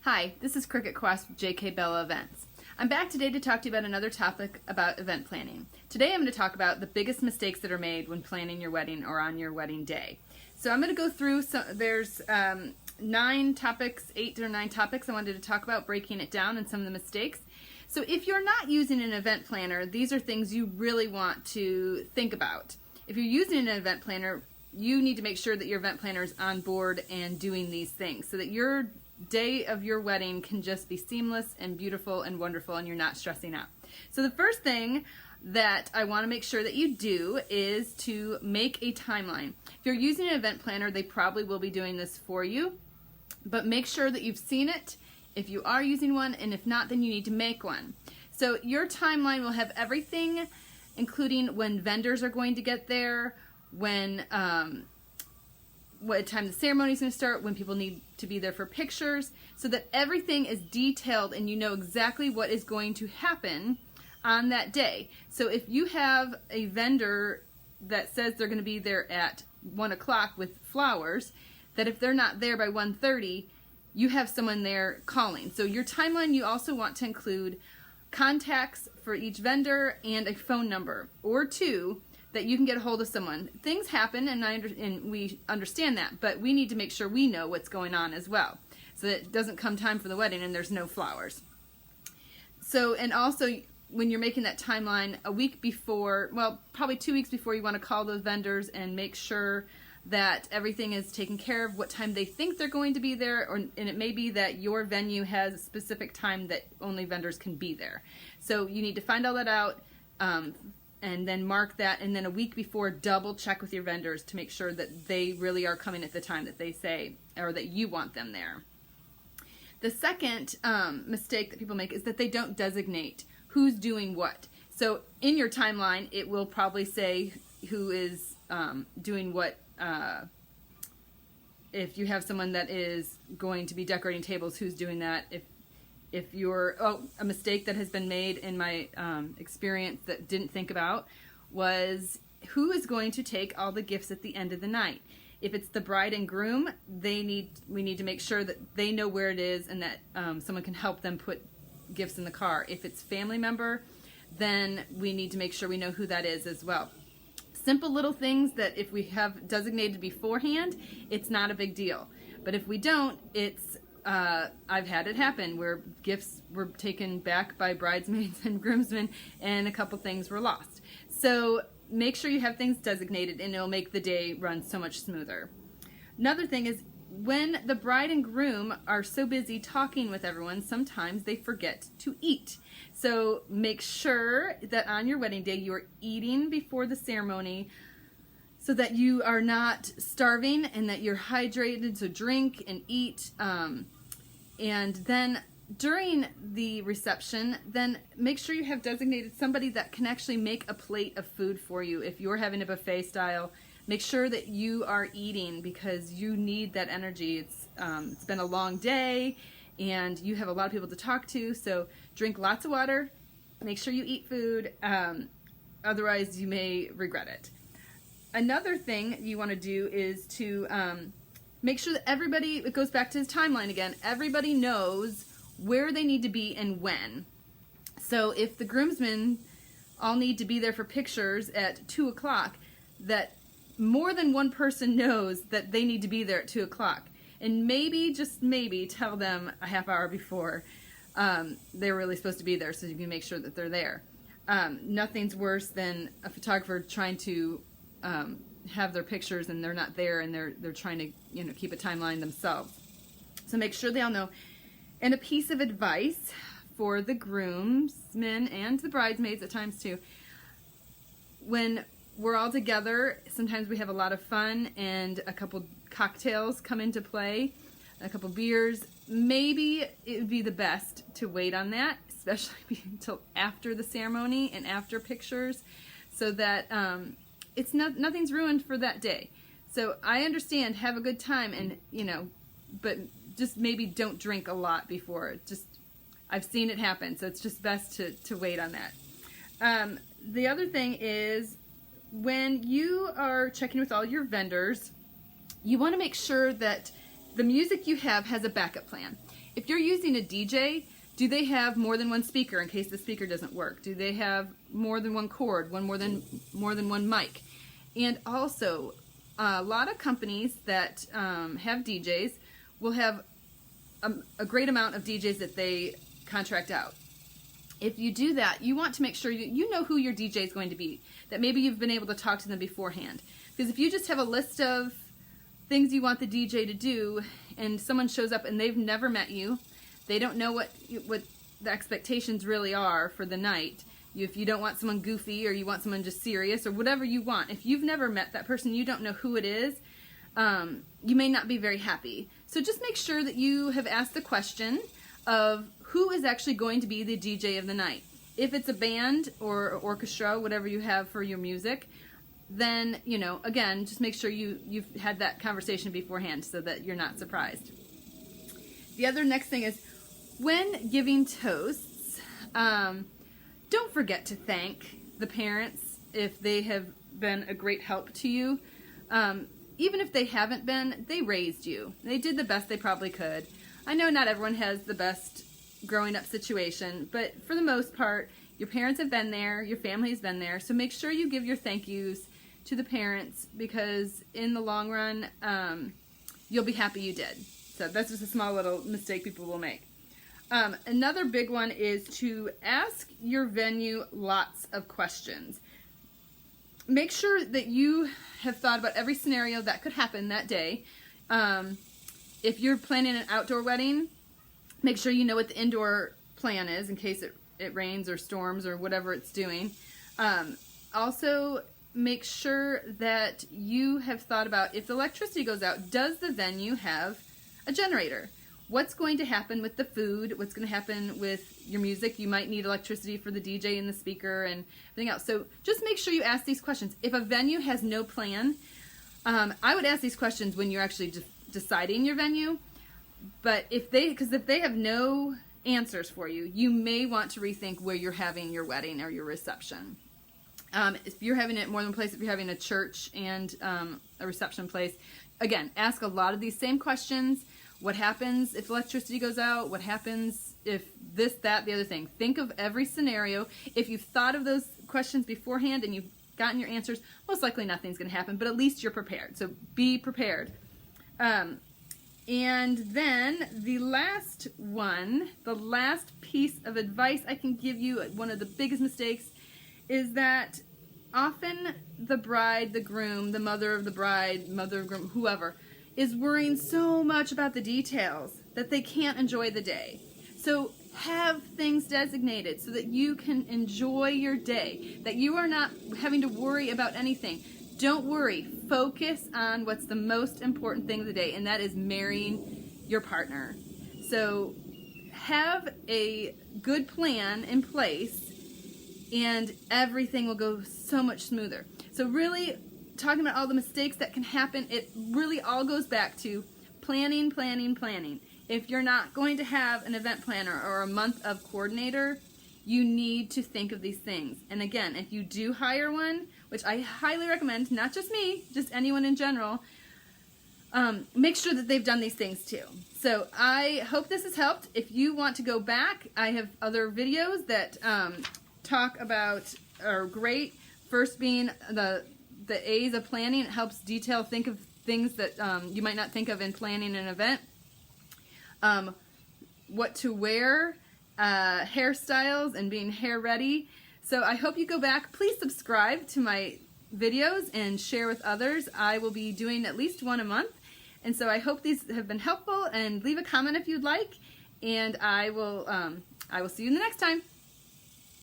Hi, this is Cricket Quest with JK Bella Events. I'm back today to talk to you about another topic about event planning. Today I'm going to talk about the biggest mistakes that are made when planning your wedding or on your wedding day. So I'm going to go through there's 9 topics, 8 or 9 topics I wanted to talk about, breaking it down and some of the mistakes. So if you're not using an event planner, these are things you really want to think about. If you're using an event planner, you need to make sure that your event planner is on board and doing these things so that your day of your wedding can just be seamless and beautiful and wonderful and you're not stressing out. So the first thing that I want to make sure that you do is to make a timeline. If you're using an event planner, they probably will be doing this for you, but make sure that you've seen it if you are using one, and if not, then you need to make one. So your timeline will have everything, including when vendors are going to get there, when what time the ceremony is going to start, when people need to be there for pictures, so that everything is detailed and you know exactly what is going to happen on that day. So if you have a vendor that says they're going to be there at 1 o'clock with flowers, that if they're not there by 1:30, you have someone there calling. So your timeline, you also want to include contacts for each vendor and a phone number or 2 that you can get a hold of someone. Things happen, and we understand that, but we need to make sure we know what's going on as well, so that it doesn't come time for the wedding and there's no flowers. So, and also when you're making that timeline a week before, well, probably 2 weeks before, you want to call those vendors and make sure that everything is taken care of, what time they think they're going to be there, and it may be that your venue has a specific time that only vendors can be there. So you need to find all that out, and then mark that, and then a week before, double check with your vendors to make sure that they really are coming at the time that they say, or that you want them there. The second mistake that people make is that they don't designate who's doing what. So in your timeline, it will probably say who is doing what. If you have someone that is going to be decorating tables, who's doing that. If you're, a mistake that has been made in my experience that didn't think about was who is going to take all the gifts at the end of the night. If it's the bride and groom, we need to make sure that they know where it is and that someone can help them put gifts in the car. If it's family member, then we need to make sure we know who that is as well. Simple little things that if we have designated beforehand, it's not a big deal. But if we don't, it's I've had it happen where gifts were taken back by bridesmaids and groomsmen and a couple things were lost. So make sure you have things designated and it'll make the day run so much smoother. Another thing is when the bride and groom are so busy talking with everyone, sometimes they forget to eat. So make sure that on your wedding day you are eating before the ceremony, so that you are not starving and that you're hydrated, so drink and eat. And then during the reception, then make sure you have designated somebody that can actually make a plate of food for you. If you're having a buffet style, make sure that you are eating because you need that energy. It's been a long day and you have a lot of people to talk to, so drink lots of water, make sure you eat food, otherwise you may regret it. Another thing you want to do is to make sure that everybody, it goes back to his timeline again, everybody knows where they need to be and when. So if the groomsmen all need to be there for pictures at 2 o'clock, that more than one person knows that they need to be there at 2 o'clock. And maybe, just maybe, tell them a half hour before they're really supposed to be there so you can make sure that they're there. Nothing's worse than a photographer trying to have their pictures and they're not there and they're trying to keep a timeline themselves. So make sure they all know. And a piece of advice for the groomsmen and the bridesmaids at times too, when we're all together, sometimes we have a lot of fun and a couple cocktails come into play, a couple beers. Maybe it would be the best to wait on that, especially until after the ceremony and after pictures, so that nothing's ruined for that day. So I understand, have a good time, and but just maybe don't drink a lot before. I've seen it happen, so it's just best to wait on that. The other thing is, when you are checking with all your vendors, you want to make sure that the music you have has a backup plan. If you're using a DJ, do they have more than one speaker in case the speaker doesn't work? Do they have more than one cord, more than one mic? And also, a lot of companies that have DJs will have a great amount of DJs that they contract out. If you do that, you want to make sure you know who your DJ is going to be, that maybe you've been able to talk to them beforehand. Because if you just have a list of things you want the DJ to do, and someone shows up and they've never met you, they don't know what the expectations really are for the night. If you don't want someone goofy, or you want someone just serious, or whatever you want, if you've never met that person, you don't know who it is, you may not be very happy. So just make sure that you have asked the question of who is actually going to be the DJ of the night. If it's a band or orchestra, whatever you have for your music, then, again, just make sure you've had that conversation beforehand so that you're not surprised. The other next thing is, when giving toasts, don't forget to thank the parents if they have been a great help to you. Even if they haven't been, they raised you. They did the best they probably could. I know not everyone has the best growing up situation, but for the most part, your parents have been there, your family has been there, so make sure you give your thank yous to the parents, because in the long run, you'll be happy you did. So that's just a small little mistake people will make. Another big one is to ask your venue lots of questions. Make sure that you have thought about every scenario that could happen that day. If you're planning an outdoor wedding, make sure you know what the indoor plan is in case it rains or storms or whatever it's doing. Also, make sure that you have thought about, if the electricity goes out, does the venue have a generator? What's going to happen with the food? What's going to happen with your music? You might need electricity for the DJ and the speaker and everything else. So just make sure you ask these questions. If a venue has no plan, I would ask these questions when you're actually deciding your venue. But if they have no answers for you, you may want to rethink where you're having your wedding or your reception. If you're having it at more than one place, if you're having a church and a reception place, again, ask a lot of these same questions. What happens if electricity goes out? What happens if this, that, the other thing? Think of every scenario. If you've thought of those questions beforehand and you've gotten your answers, most likely nothing's going to happen, but at least you're prepared. So be prepared. And then the last piece of advice I can give you, one of the biggest mistakes, is that often the bride, the groom, the mother of the bride, mother of groom, whoever, is worrying so much about the details that they can't enjoy the day. So have things designated so that you can enjoy your day, that you are not having to worry about anything. Don't worry. Focus on what's the most important thing of the day, and that is marrying your partner. So have a good plan in place, and everything will go so much smoother. So really, talking about all the mistakes that can happen, it really all goes back to planning, planning, planning. If you're not going to have an event planner or a month of coordinator, you need to think of these things. And again, if you do hire one, which I highly recommend, not just me, just anyone in general, make sure that they've done these things too. So I hope this has helped. If you want to go back, I have other videos that talk about, are great. First being the A's of planning. It helps detail, think of things that you might not think of in planning an event. What to wear, hairstyles, and being hair ready. So I hope you go back. Please subscribe to my videos and share with others. I will be doing at least one a month. And so I hope these have been helpful, and leave a comment if you'd like. And I will see you in the next time.